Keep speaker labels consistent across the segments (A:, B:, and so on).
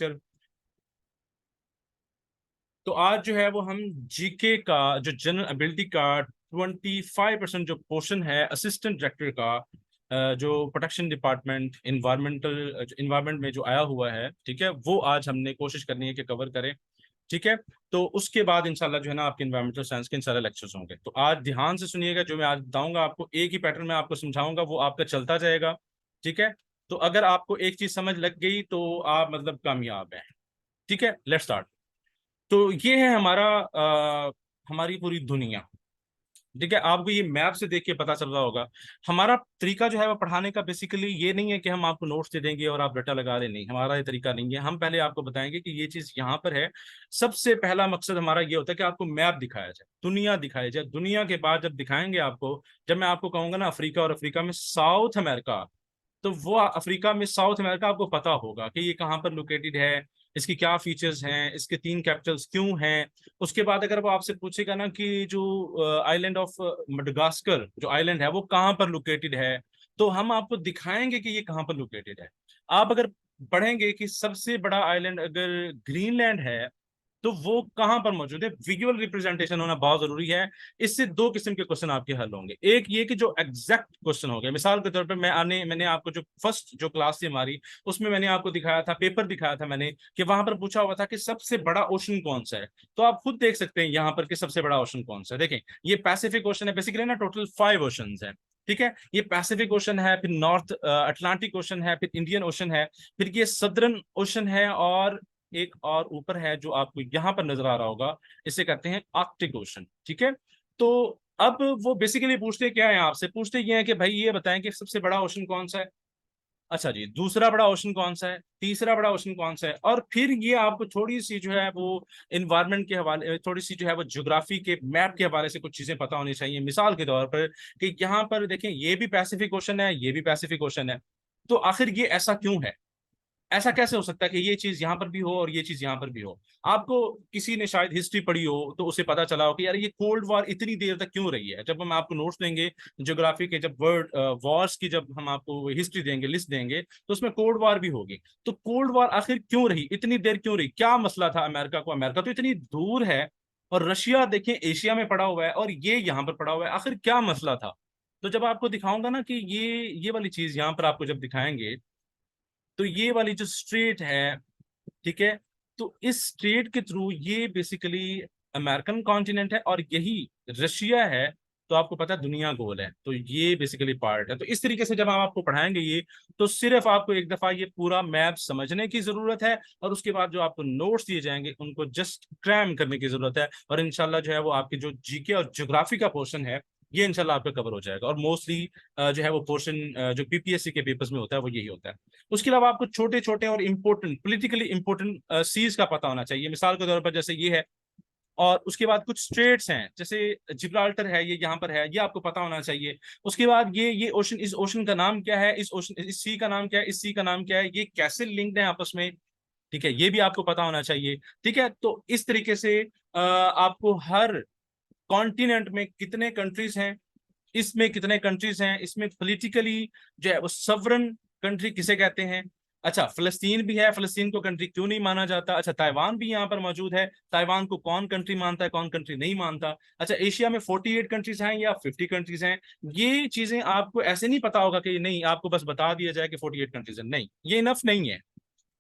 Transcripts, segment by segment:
A: Lecture. तो आज जो है वो हम जीके का जो जनरल एबिलिटी का 25% जो पोर्शन है असिस्टेंट डायरेक्टर का, जो प्रोटेक्शन डिपार्टमेंट इन्वायरमेंट में जो आया हुआ है, ठीक है, वो आज हमने कोशिश करनी है कि कवर करें। ठीक है, तो उसके बाद इंशाल्लाह जो है ना आपके इन्वायरमेंटल साइंस के इंशाल्लाह लेक्चर्स होंगे। तो आज ध्यान से सुनिएगा, जो मैं आज बताऊंगा आपको एक ही पैटर्न में आपको समझाऊंगा, वो आपका चलता जाएगा। ठीक है, तो अगर आपको एक चीज समझ लग गई तो आप मतलब कामयाब हैं। ठीक है, लेट्स स्टार्ट। तो ये है हमारी पूरी दुनिया। ठीक है, आपको ये मैप से देख के पता चल रहा होगा। हमारा तरीका जो है वो पढ़ाने का बेसिकली ये नहीं है कि हम आपको नोट्स दे देंगे और आप रटा लगा लें, नहीं, हमारा ये तरीका नहीं है। हम पहले आपको बताएंगे कि ये चीज यहाँ पर है। सबसे पहला मकसद हमारा ये होता है कि आपको मैप दिखाया जाए, दुनिया दिखाई जाए। दुनिया के बाद जब दिखाएंगे आपको, जब मैं आपको कहूंगा ना अफ्रीका, और अफ्रीका में साउथ अमेरिका, तो वो अफ्रीका में साउथ अमेरिका आपको पता होगा कि ये कहाँ पर लोकेटेड है, इसकी क्या फीचर्स हैं, इसके 3 कैपिटल्स क्यों हैं। उसके बाद अगर वो आपसे पूछेगा ना कि जो आइलैंड ऑफ मडगास्कर जो आइलैंड है वो कहाँ पर लोकेटेड है, तो हम आपको दिखाएंगे कि ये कहाँ पर लोकेटेड है। आप अगर पढ़ेंगे कि सबसे बड़ा आइलैंड अगर ग्रीनलैंड है, तो वो कहां पर मौजूद है, विजुअल रिप्रेजेंटेशन होना बहुत जरूरी है। इससे 2 किस्म के क्वेश्चन आपके हल होंगे। एक ये कि जो एग्जैक्ट क्वेश्चन हो गए, मिसाल के तौर पर मैंने आपको जो फर्स्ट जो क्लास थी हमारी, उसमें मैंने आपको दिखाया था, पेपर दिखाया था मैंने, कि वहां पर पूछा हुआ था कि सबसे बड़ा ओशन कौन सा है। तो आप खुद देख सकते हैं यहाँ पर कि सबसे बड़ा ओशन कौन सा है। देखें, ये पैसिफिक ओशन है, बेसिकली ना टोटल 5 ओशंस है। ठीक है, ये पैसिफिक ओशन है, फिर नॉर्थ अटलांटिक ओशन है, फिर इंडियन ओशन है, फिर ये सदर्न ओशन है, और एक और ऊपर है जो आपको यहां पर नजर आ रहा होगा, इसे कहते हैं आर्कटिक ओशन। ठीक है, तो अब वो बेसिकली पूछते क्या है, आपसे पूछते ये है कि भाई ये बताएं कि सबसे बड़ा ओशन कौन सा है। अच्छा जी, दूसरा बड़ा ओशन कौन सा है, तीसरा बड़ा ओशन कौन सा है, और फिर ये आपको थोड़ी सी जो है वो इन्वायरमेंट के हवाले, थोड़ी सी जो है वो ज्योग्राफी के मैप के हवाले से कुछ चीजें पता होनी चाहिए। मिसाल के तौर पर कि यहाँ पर देखें, ये भी पैसिफिक ओशन है, ये भी पैसिफिक ओशन है, तो आखिर ये ऐसा क्यों है, ऐसा कैसे हो सकता है कि ये चीज यहां पर भी हो और ये चीज यहां पर भी हो। आपको किसी ने शायद हिस्ट्री पढ़ी हो तो उसे पता चला हो कि यार ये कोल्ड वॉर इतनी देर तक क्यों रही है। जब हम आपको नोट्स देंगे ज्योग्राफी के, जब वर्ल्ड वॉर्स की जब हम आपको हिस्ट्री देंगे, लिस्ट देंगे, तो उसमें कोल्ड वॉर भी होगी। तो कोल्ड वॉर आखिर क्यों रही, इतनी देर क्यों रही, क्या मसला था अमेरिका को, अमेरिका तो इतनी दूर है, और रशिया देखें एशिया में पड़ा हुआ है, और ये यहाँ पर पड़ा हुआ है, आखिर क्या मसला था। तो जब आपको दिखाऊंगा ना कि ये वाली चीज यहाँ पर आपको जब दिखाएंगे, तो ये वाली जो स्ट्रेट है, ठीक है, तो इस स्ट्रेट के थ्रू ये बेसिकली अमेरिकन कॉन्टिनेंट है, और यही रशिया है। तो आपको पता है दुनिया गोल है, तो ये बेसिकली पार्ट है। तो इस तरीके से जब हम आपको पढ़ाएंगे ये, तो सिर्फ आपको एक दफा ये पूरा मैप समझने की जरूरत है, और उसके बाद जो आपको नोट्स दिए जाएंगे उनको जस्ट क्रैम करने की जरूरत है, और इंशाल्लाह जो है वो आपकी जो जीके और ज्योग्राफी का पोर्शन है, ये इंशाल्लाह आपका कवर हो जाएगा। और मोस्टली जो है वो पोर्शन जो पीपीएससी के पेपर्स में होता है वो यही होता है। उसके अलावा आपको छोटे छोटे और इंपॉर्टेंट, पॉलिटिकली इंपॉर्टेंट सीज का पता होना चाहिए। मिसाल के तौर पर जैसे ये है, और उसके बाद कुछ स्ट्रेट्स हैं, जैसे जिब्राल्टर है, ये यहाँ पर है, ये आपको पता होना चाहिए। उसके बाद ये ओशन, इस ओशन का नाम क्या है, इस ओशन, इस सी का नाम क्या है, इस सी का नाम क्या है, ये कैसे लिंक्ड है आपस में। ठीक है, ये भी आपको पता होना चाहिए। ठीक है, तो इस तरीके से आपको हर कॉन्टिनेंट में कितने कंट्रीज हैं, इसमें कितने कंट्रीज हैं, इसमें पॉलिटिकली जो है वो सवरन कंट्री किसे कहते हैं। अच्छा, फलस्तीन भी है, फलस्तीन को कंट्री क्यों नहीं माना जाता। अच्छा, ताइवान भी यहाँ पर मौजूद है, ताइवान को कौन कंट्री मानता है, कौन कंट्री नहीं मानता। अच्छा, एशिया में 48 कंट्रीज हैं या 50 कंट्रीज हैं। ये चीजें आपको ऐसे नहीं पता होगा कि नहीं, आपको बस बता दिया जाए कि 48 कंट्रीज है, नहीं, ये इनफ नहीं है।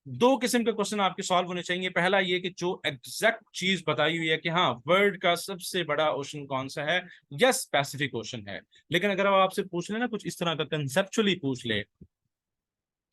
A: 2 किस्म के क्वेश्चन आपके सॉल्व होने चाहिए। पहला ये कि जो एग्जैक्ट चीज बताई हुई है कि हाँ वर्ल्ड का सबसे बड़ा ओशन कौन सा है, यस पैसिफिक ओशन है। लेकिन अगर वो आपसे पूछ ले ना कुछ इस तरह का कंसेप्चुअली पूछ ले,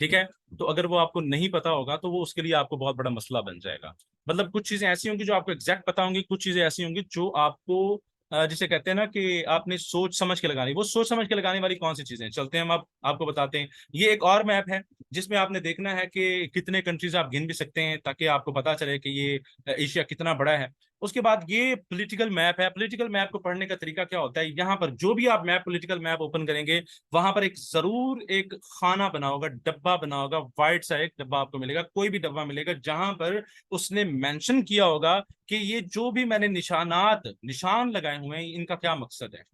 A: ठीक है, तो अगर वो आपको नहीं पता होगा तो वो उसके लिए आपको बहुत बड़ा मसला बन जाएगा। मतलब कुछ चीजें ऐसी होंगी जो आपको एग्जैक्ट पता होंगी, कुछ चीजें ऐसी होंगी जो आपको जिसे कहते हैं ना कि आपने सोच समझ के लगानी। वो सोच समझ के लगाने वाली कौन सी चीजें, चलते हैं हम, आप आपको बताते हैं। ये एक और मैप है जिसमें आपने देखना है कि कितने कंट्रीज आप गिन भी सकते हैं, ताकि आपको पता चले कि ये एशिया कितना बड़ा है। उसके बाद ये पॉलिटिकल मैप है। पॉलिटिकल मैप को पढ़ने का तरीका क्या होता है, यहाँ पर जो भी आप मैप, पॉलिटिकल मैप ओपन करेंगे, वहां पर एक जरूर एक खाना बना होगा, डब्बा बना होगा, वाइट सा एक डब्बा आपको मिलेगा, कोई भी डब्बा मिलेगा, जहां पर उसने मेंशन किया होगा कि ये जो भी मैंने निशान लगाए हुए हैं, इनका क्या मकसद है।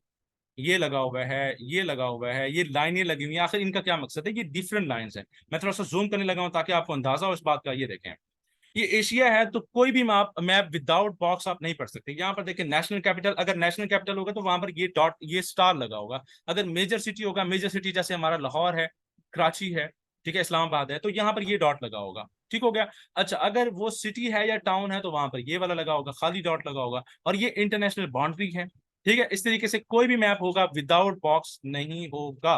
A: ये लगा हुआ है, ये लगा हुआ है, ये लाइनें लगी हुई हैं, आखिर इनका क्या मकसद है। ये डिफरेंट लाइंस हैं। मैं थोड़ा सा जूम करने लगा हूं ताकि आपको अंदाजा हो इस बात का। ये देखें, ये एशिया है तो कोई भी मैप मैप विदाउट बॉक्स आप नहीं पढ़ सकते। यहाँ पर देखिए नेशनल कैपिटल, अगर नेशनल कैपिटल होगा तो वहां पर ये डॉट ये स्टार लगा होगा। अगर मेजर सिटी होगा, मेजर सिटी जैसे हमारा लाहौर है, कराची है, ठीक है, इस्लामाबाद है, तो यहाँ पर ये डॉट लगा होगा। ठीक हो गया। अच्छा, अगर वो सिटी है या टाउन है तो वहां पर ये वाला लगा होगा, खाली डॉट लगा होगा, और ये इंटरनेशनल बाउंड्री है। ठीक है, इस तरीके से कोई भी मैप होगा विदाउट बॉक्स नहीं होगा,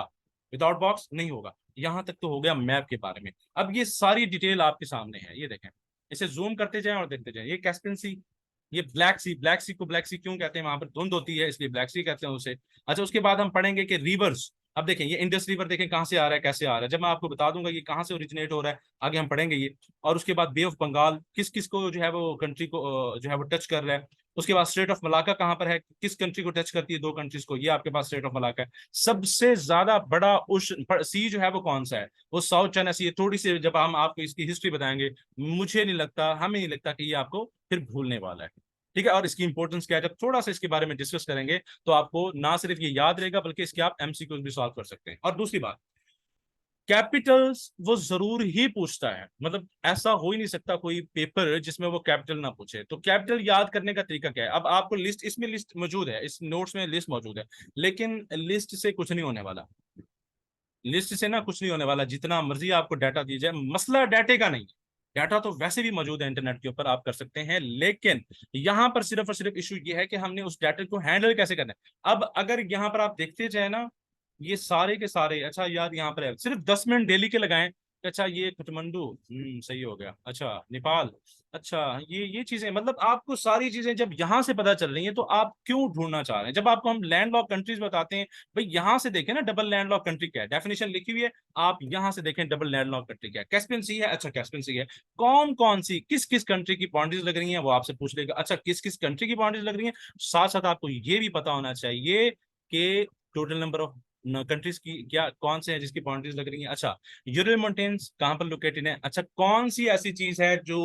A: विदाउट बॉक्स नहीं होगा। यहां तक तो हो गया मैप के बारे में। अब ये सारी डिटेल आपके सामने है, ये देखें, इसे जूम करते जाएं और देखते जाएं। ये कैस्पियन सी, ये ब्लैक सी, ब्लैक सी को ब्लैक सी क्यों कहते हैं, वहां पर धुंध होती है इसलिए ब्लैक सी कहते हैं उसे। अच्छा, उसके बाद हम पढ़ेंगे कि रिवर्स। अब देखें ये इंडस रिवर, देखें कहां से आ रहा है, कैसे आ रहा है, जब मैं आपको बता दूंगा ये कहां से ओरिजिनेट हो रहा है, आगे हम पढ़ेंगे ये। और उसके बाद बे ऑफ बंगाल किस किस को जो है वो कंट्री को जो है वो टच कर रहा है। उसके बाद स्ट्रेट ऑफ मलाका कहां पर है, किस कंट्री को टच करती है, दो कंट्रीज को, ये आपके पास स्ट्रेट ऑफ मलाका है। सबसे ज्यादा बड़ा सी जो है वो कौन सा है, वो साउथ चाइना सी है। थोड़ी सी जब हम आपको इसकी हिस्ट्री बताएंगे, मुझे नहीं लगता, हमें नहीं लगता कि ये आपको फिर भूलने वाला है। ठीक है, और इसकी इंपॉर्टेंस क्या है, जब थोड़ा सा इसके बारे में डिस्कस करेंगे तो आपको ना सिर्फ ये याद रहेगा बल्कि इसके आप एमसीक्यूज भी सॉल्व कर सकते हैं। और दूसरी बात, कैपिटल्स वो जरूर ही पूछता है, मतलब ऐसा हो ही नहीं सकता कोई पेपर जिसमें वो कैपिटल ना पूछे। तो कैपिटल याद करने का तरीका क्या है, अब आपको लिस्ट, इसमें लिस्ट मौजूद है, इस नोट्स में लिस्ट मौजूद है, लेकिन लिस्ट से कुछ नहीं होने वाला। लिस्ट से ना कुछ नहीं होने वाला, जितना मर्जी आपको डाटा दी जाए, मसला डाटे का नहीं। डाटा तो वैसे भी मौजूद है इंटरनेट के ऊपर, आप कर सकते हैं, लेकिन यहां पर सिर्फ और सिर्फ इशू ये है कि हमने उस डाटा को हैंडल कैसे करना है। अब अगर यहां पर आप देखते जाए ना, ये सारे के सारे, अच्छा यार यहाँ पर है, सिर्फ 10 मिनट डेली के लगाएं। अच्छा, ये काठमांडू, सही हो गया। अच्छा, नेपाल, अच्छा, ये चीजें, मतलब आपको सारी चीजें जब यहां से पता चल रही हैं तो आप क्यों ढूंढना चाह रहे हैं। जब आपको हम लैंड लॉक कंट्रीज बताते हैं, भाई यहां से देखें ना डबल लैंड लॉक कंट्री क्या है, डेफिनेशन लिखी हुई है, आप यहां से देखें डबल लैंड लॉक कंट्री क्या है। कैस्पियन सी है, अच्छा कैस्पियन सी है, कौन कौन सी किस किस कंट्री की बाउंड्रीज लग रही हैं वो आपसे पूछ लेगा। अच्छा, किस किस कंट्री की बाउंड्रीज लग रही हैं, साथ साथ आपको ये भी पता होना चाहिए कि टोटल नंबर ऑफ कंट्रीज की क्या, कौन से हैं जिसकी बाउंड्रीज लग रही हैं। अच्छा, यूरल माउंटेन्स कहां पर लोकेटेड है, अच्छा कौन सी ऐसी चीज है जो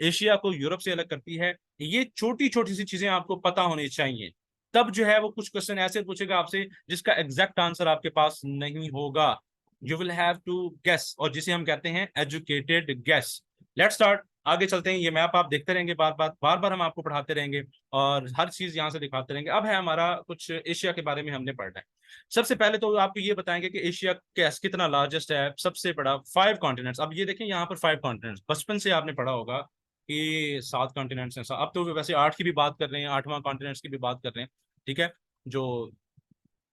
A: एशिया को यूरोप से अलग करती है। ये छोटी छोटी सी चीजें आपको पता होनी चाहिए, तब जो है वो कुछ क्वेश्चन ऐसे पूछेगा आपसे जिसका एग्जैक्ट आंसर आपके पास नहीं होगा। You will have to guess, और जिसे हम कहते हैं एजुकेटेड गेस। लेट्स स्टार्ट, आगे चलते हैं। ये मैप आप देखते रहेंगे, बार बार हम आपको पढ़ाते रहेंगे और हर चीज यहाँ से दिखाते रहेंगे। अब है हमारा कुछ एशिया के बारे में हमने पढ़ना है। सबसे पहले तो आपको ये बताएंगे कि एशिया कैस कितना लार्जेस्ट है, सबसे बड़ा, 5 कॉन्टिनेंट्स। अब ये देखें यहाँ पर 5 कॉन्टिनेंट्स, बचपन से आपने पढ़ा होगा कि 7 कॉन्टिनेंट्स हैं। अब तो वैसे 8 की भी बात कर रहे हैं, 8वां कॉन्टिनेंट्स की भी बात कर रहे हैं। ठीक है, जो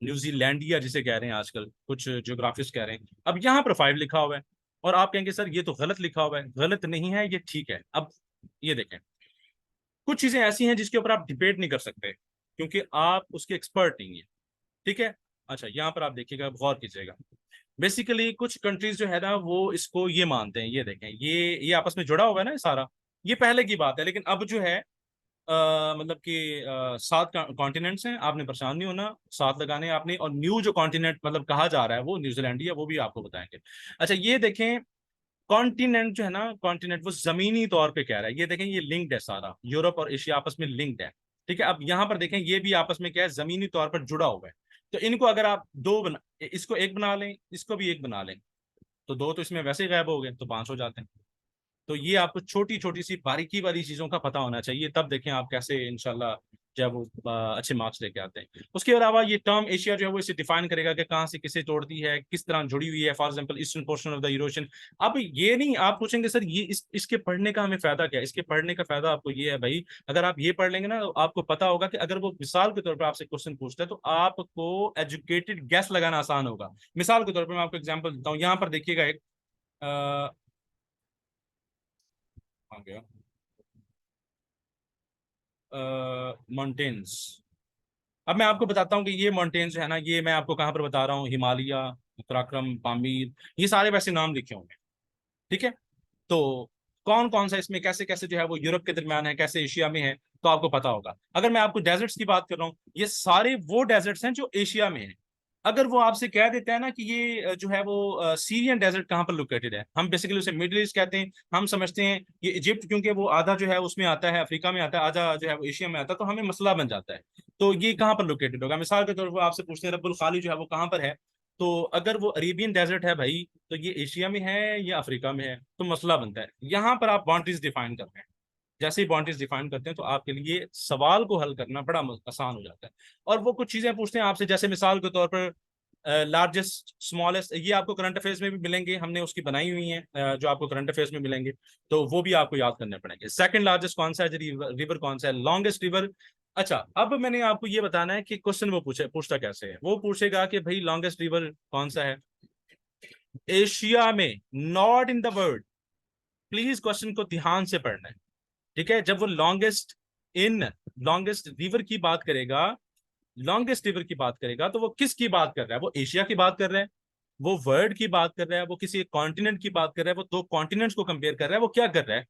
A: न्यूजीलैंडिया जिसे कह रहे हैं आजकल कुछ ज्योग्राफिस्ट कह रहे हैं। अब यहाँ पर 5 लिखा हुआ है, और आप कहेंगे सर ये तो गलत लिखा हुआ है। गलत नहीं है, ये ठीक है। अब ये देखें, कुछ चीजें ऐसी हैं जिसके ऊपर आप डिबेट नहीं कर सकते क्योंकि आप उसके एक्सपर्ट नहीं है। ठीक है, अच्छा यहाँ पर आप देखिएगा, गौर कीजिएगा। बेसिकली कुछ कंट्रीज जो है ना वो इसको ये मानते हैं, ये देखें, ये आपस में जुड़ा हुआ है ना ये सारा। ये पहले की बात है, लेकिन अब जो है मतलब कि 7 कॉन्टिनेंट्स हैं, आपने परेशान नहीं होना, 7 लगाने हैं आपने। और न्यू जो कॉन्टिनेंट मतलब कहा जा रहा है वो न्यूजीलैंड है, वो भी आपको बताएंगे। अच्छा, ये देखें, कॉन्टिनेंट जो है ना, कॉन्टिनेंट वो जमीनी तौर पे कह रहा है। ये देखें, ये लिंक्ड है सारा, यूरोप और एशिया आपस में लिंक्ड है। ठीक है, अब यहाँ पर देखें, ये भी आपस में क्या है, जमीनी तौर पर जुड़ा हुआ है। तो इनको अगर आप दो बना, इसको एक बना लें, इसको भी एक बना लें, तो दो तो इसमें वैसे ही गायब हो गए, तो 5 हो जाते हैं। तो ये आपको छोटी छोटी सी बारीकी वाली चीजों का पता होना चाहिए, तब देखें आप कैसे इंशाल्लाह जब वो अच्छे मार्क्स लेके आते हैं। उसके अलावा ये टर्म एशिया जो है वो इसे डिफाइन करेगा कि कहाँ से किसे तोड़ती है, किस तरह जुड़ी हुई है। For example eastern portion of the Eurasian. अब ये नहीं आप पूछेंगे सर ये इसके पढ़ने का हमें फायदा क्या है, इसके पढ़ने का फायदा आपको ये है भाई, अगर आप ये पढ़ लेंगे ना तो आपको पता होगा कि अगर वो मिसाल के तौर पर आपसे क्वेश्चन पूछता है तो आपको एजुकेटेड गैस लगाना आसान होगा। मिसाल के तौर पर मैं आपको एग्जाम्पल देता हूँ, यहाँ पर देखिएगा एक आ गया माउंटेन्स। अब मैं आपको बताता हूँ कि ये माउंटेन्स जो है ना, ये मैं आपको कहाँ पर बता रहा हूँ, हिमालय, उत्तराखंड, पामीर, ये सारे वैसे नाम लिखे होंगे। ठीक है, तो कौन कौन सा इसमें कैसे कैसे जो है वो यूरोप के दरमियान है, कैसे एशिया में है, तो आपको पता होगा। अगर मैं आपको डेजर्ट्स की बात कर रहा हूँ, ये सारे वो डेजर्ट्स हैं जो एशिया में हैं। अगर वो आपसे कह देता है ना कि ये जो है वो सीरियन डेजर्ट कहाँ पर लोकेटेड है, हम बेसिकली उसे मिडिल ईस्ट कहते हैं। हम समझते हैं ये इजिप्ट, क्योंकि वो आधा जो है उसमें आता है, अफ्रीका में आता है, आधा जो है वो एशिया में आता है, तो हमें मसला बन जाता है। तो ये कहाँ पर लोकेटेड होगा, मिसाल के तौर पर आपसे पूछते हैं रब्बुल खाली जो है वो कहाँ पर है, तो अगर वो अरेबियन डेजर्ट है भाई, तो ये एशिया में है या अफ्रीका में है, तो मसला बनता है। यहाँ पर आप बाउंड्रीज डिफाइन करते हैं। जैसे ही बाउंड्रीज डिफाइन करते हैं तो आपके लिए सवाल को हल करना बड़ा आसान हो जाता है। और वो कुछ चीजें पूछते हैं आपसे, जैसे मिसाल के तौर पर लार्जेस्ट स्मॉलेस्ट, ये आपको करंट अफेयर्स में भी मिलेंगे, हमने उसकी बनाई हुई है जो आपको करंट अफेयर्स में मिलेंगे, तो वो भी आपको याद करने पड़ेंगे। सेकंड लार्जेस्ट कौन सा है, रिवर कौन सा है, लॉन्गेस्ट रिवर। अच्छा, अब मैंने आपको ये बताना है कि क्वेश्चन वो पूछता कैसे है। वो पूछेगा कि भाई लॉन्गेस्ट रिवर कौन सा है एशिया में, not in the world. Please question को ध्यान से पढ़ना है, ठीक है। जब वो लॉन्गेस्ट रिवर की बात करेगा, लॉन्गेस्ट रिवर की बात करेगा, तो वो किसकी बात कर रहा है? वो एशिया की बात कर रहा है, वो वर्ल्ड की बात कर रहा है, वो किसी कॉन्टिनेंट की बात कर रहा है, वो दो कॉन्टिनेंट्स को कंपेयर कर रहा है, वो क्या कर रहा है?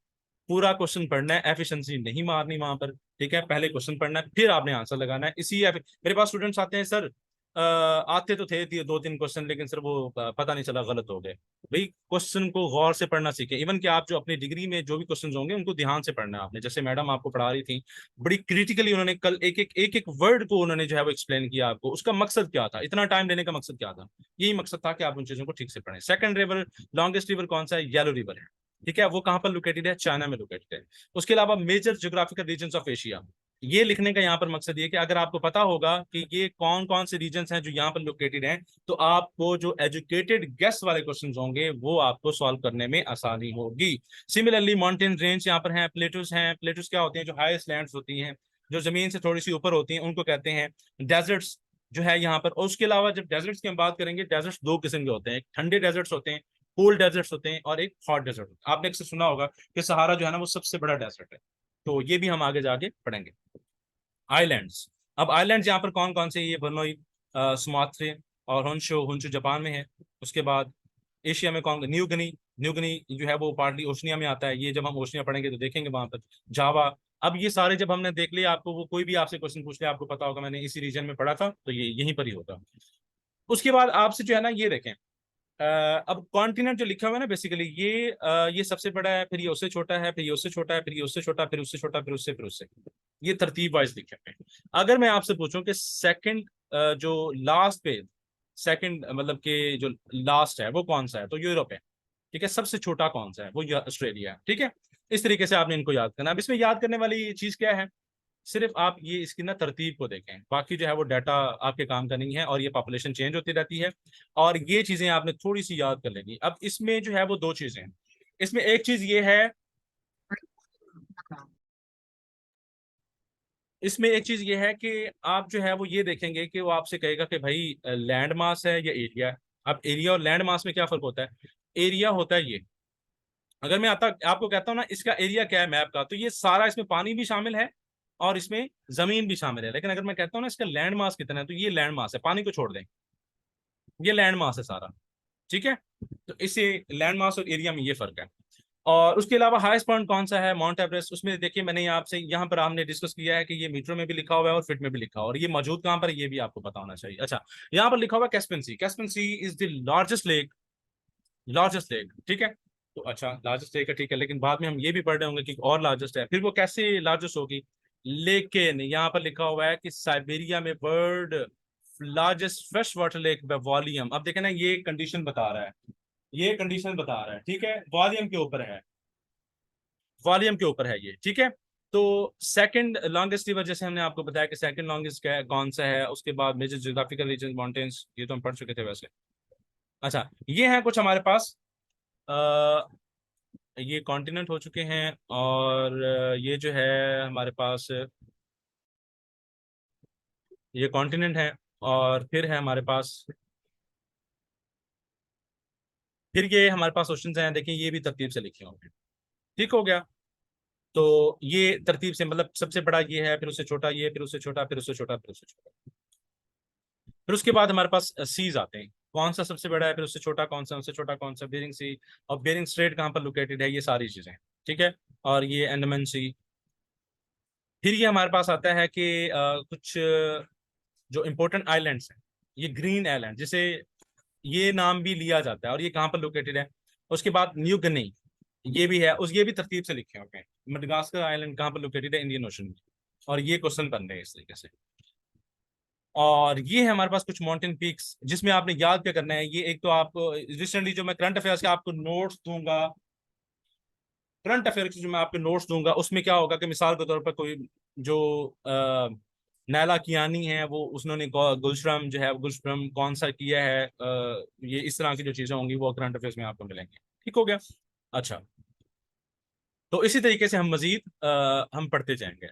A: पूरा क्वेश्चन पढ़ना है, एफिशिएंसी नहीं मारनी वहां पर, ठीक है। पहले क्वेश्चन पढ़ना है, फिर आपने आंसर लगाना है। मेरे पास स्टूडेंट्स आते हैं, सर आते तो थे 2-3 क्वेश्चन, लेकिन सर वो पता नहीं चला, गलत हो गए। भाई क्वेश्चन को गौर से पढ़ना सीखें। इवन कि आप जो अपनी डिग्री में जो भी क्वेश्चन होंगे उनको ध्यान से पढ़ना है आपने। जैसे मैडम आपको पढ़ा रही थी, बड़ी क्रिटिकली उन्होंने कल एक एक वर्ड को उन्होंने जो है वो एक्सप्लेन किया आपको, उसका मकसद क्या था, इतना टाइम लेने का मकसद क्या था? यही मकसद था कि आप उन चीजों को ठीक से पढ़ें। सेकंड रिवर, लॉन्गेस्ट रिवर कौन सा है? येलो रिवर है, ठीक है। वो कहां पर लोकेटेड है? चाइना में लोकेटेड है। उसके अलावा major geographical region of Asia, ये लिखने का यहाँ पर मकसद ये कि अगर आपको पता होगा कि ये कौन कौन से रीजन्स हैं जो यहाँ पर लोकेटेड हैं, तो आपको जो एजुकेटेड गेस वाले क्वेश्चंस होंगे वो आपको सॉल्व करने में आसानी होगी। सिमिलरली माउंटेन रेंज यहाँ पर हैं, प्लेटूस हैं। प्लेटूस क्या होती हैं? जो हाईएस्ट लैंड्स होती हैं, जो जमीन से थोड़ी सी ऊपर होती हैं, उनको कहते हैं डेजर्ट्स जो है यहाँ पर। और उसके अलावा जब डेजर्ट्स की हम बात करेंगे, डेजर्ट्स दो किस्म के होते हैं, एक ठंडे डेजर्ट्स होते हैं, कोल्ड डेजर्ट्स होते हैं, और एक हॉट डेजर्ट होता है। आपने अक्सर सुना होगा कि सहारा जो है ना वो सबसे बड़ा डेजर्ट है, तो ये भी हम आगे जाके पढ़ेंगे। आइलैंड्स, अब आइलैंड्स यहाँ पर कौन कौन से? ये बर्नोई, सुमात्रे और होंशो। होंशो जापान में है। उसके बाद एशिया में कौन? New Guinea. न्यू गिनी जो है वो पार्टली ओशनिया में आता है, ये जब हम ओशनिया पढ़ेंगे तो देखेंगे वहां पर। जावा। अब ये सारे जब हमने देख लिया, आपको वो कोई भी आपसे क्वेश्चन पूछ लिया, आपको पता होगा मैंने इसी रीजन में पढ़ा था, तो ये यहीं पर ही होगा। उसके बाद आपसे जो है ना ये देखें, अब कॉन्टिनेंट जो लिखा हुआ है ना, बेसिकली ये सबसे बड़ा है, फिर ये उससे छोटा है, फिर ये उससे छोटा है, फिर ये उससे छोटा, फिर उससे छोटा, फिर उससे ये तरतीब वाइज लिखे हुए हैं। अगर मैं आपसे पूछूं कि सेकंड जो लास्ट पे, सेकंड मतलब कि जो लास्ट है वो कौन सा है, तो यूरोप है, ठीक है। सबसे छोटा कौन सा है? वो ऑस्ट्रेलिया है, ठीक है। इस तरीके से आपने इनको याद करना। अब इसमें याद करने वाली चीज क्या है? सिर्फ आप ये इसकी ना तरतीब को देखें, बाकी जो है वो डाटा आपके काम का नहीं है, और ये पॉपुलेशन चेंज होती रहती है, और ये चीजें आपने थोड़ी सी याद कर लेनी। अब इसमें जो है वो दो चीजें हैं। इसमें एक चीज ये है, इसमें एक चीज ये है कि आप जो है वो ये देखेंगे कि वो आपसे कहेगा कि भाई लैंड मास है या एरिया है। अब एरिया और लैंड मास में क्या फर्क होता है? एरिया होता है ये, अगर मैं आता आपको कहता हूँ ना इसका एरिया क्या है मैप का, तो ये सारा, इसमें पानी भी शामिल है और इसमें जमीन भी शामिल है। लेकिन अगर मैं कहता हूँ ना इसका लैंड मास कितना है, तो ये लैंड मास है, पानी को छोड़ दें, ये लैंड मास है सारा, ठीक है। तो इससे लैंड मास और एरिया में ये फर्क है। और उसके अलावा हाईएस्ट पॉइंट कौन सा है? Mount Everest. उसमें देखिए मैंने आपसे यहाँ पर हमने डिस्कस किया है कि ये मीटर में भी लिखा हुआ है और फीट में भी लिखा हुआ है, और ये मौजूद कहाँ पर है ये भी आपको पता होना चाहिए। अच्छा, यहाँ पर लिखा हुआ है Caspian sea. Caspian sea is the largest lake, largest lake, ठीक है। तो अच्छा, लार्जेस्ट लेक है, ठीक है, लेकिन बाद में हम ये भी पढ़ रहे होंगे कि और लार्जेस्ट है, फिर वो कैसे लार्जेस्ट होगी? लेकिन यहाँ पर लिखा हुआ है कि साइबेरिया में world largest fresh water lake by volume. अब देखें ना, ये कंडीशन बता रहा है, ये कंडीशन बता रहा है, ठीक है, वॉल्यूम के ऊपर है, वॉल्यूम के ऊपर है ये, ठीक है। तो सेकंड लॉन्गेस्ट रिवर, जैसे हमने आपको बताया कि सेकंड लॉन्गेस्ट कौन सा है। उसके बाद मेजर ज्योग्राफिकल रीजन, माउंटेन्स, ये तो हम पढ़ चुके थे वैसे। अच्छा, ये है कुछ हमारे पास, ये कॉन्टिनेंट हो चुके हैं, और ये जो है हमारे पास, ये कॉन्टिनेंट है, और फिर है हमारे पास, फिर ये हमारे पास ओशंस हैं। देखिए ये भी तरतीब से लिखे होंगे, ठीक हो गया। तो ये तरतीब से मतलब सबसे बड़ा ये है, फिर उससे छोटा ये, फिर उससे छोटा, फिर उससे छोटा, फिर उससे छोटा। फिर उसके बाद हमारे पास सीज आते हैं, कौन सा सबसे बड़ा है, फिर उससे छोटा कौन सा, उससे छोटा कौन सा, बेरिंग सी। और बेरिंग स्ट्रेट कहाँ पर लोकेटेड है, ये सारी चीजें, ठीक है। और ये अंडमान सी। फिर ये हमारे पास आता है कि कुछ जो इंपॉर्टेंट आइलैंड्स हैं, ये ग्रीन आइलैंड, जिसे ये नाम भी लिया जाता है, और ये कहाँ पर लोकेटेड है। उसके बाद न्यू गिनी, ये भी है, उस ये भी तरतीब से लिखे होंगे। मडगास्कर आइलैंड कहाँ पर लोकेटेड है? इंडियन ओशन में। और ये क्वेश्चन बन रहे हैं इस तरीके से। और ये है हमारे पास कुछ माउंटेन पीक्स जिसमें आपने याद क्या करना है। ये एक तो आप रिसेंटली जो मैं करंट अफेयर्स के आपको नोट्स दूंगा, करंट अफेयर के जो मैं आपको नोट्स दूंगा उसमें क्या होगा कि मिसाल के तौर पर कोई जो नैला कियानी है वो उसने गुलशरम जो है गुलशरम कौन सा किया है, ये इस तरह की जो चीजें होंगी वो करंट अफेयर्स में आपको मिलेंगे। ठीक हो गया। अच्छा, तो इसी तरीके से हम मजीद हम पढ़ते जाएंगे।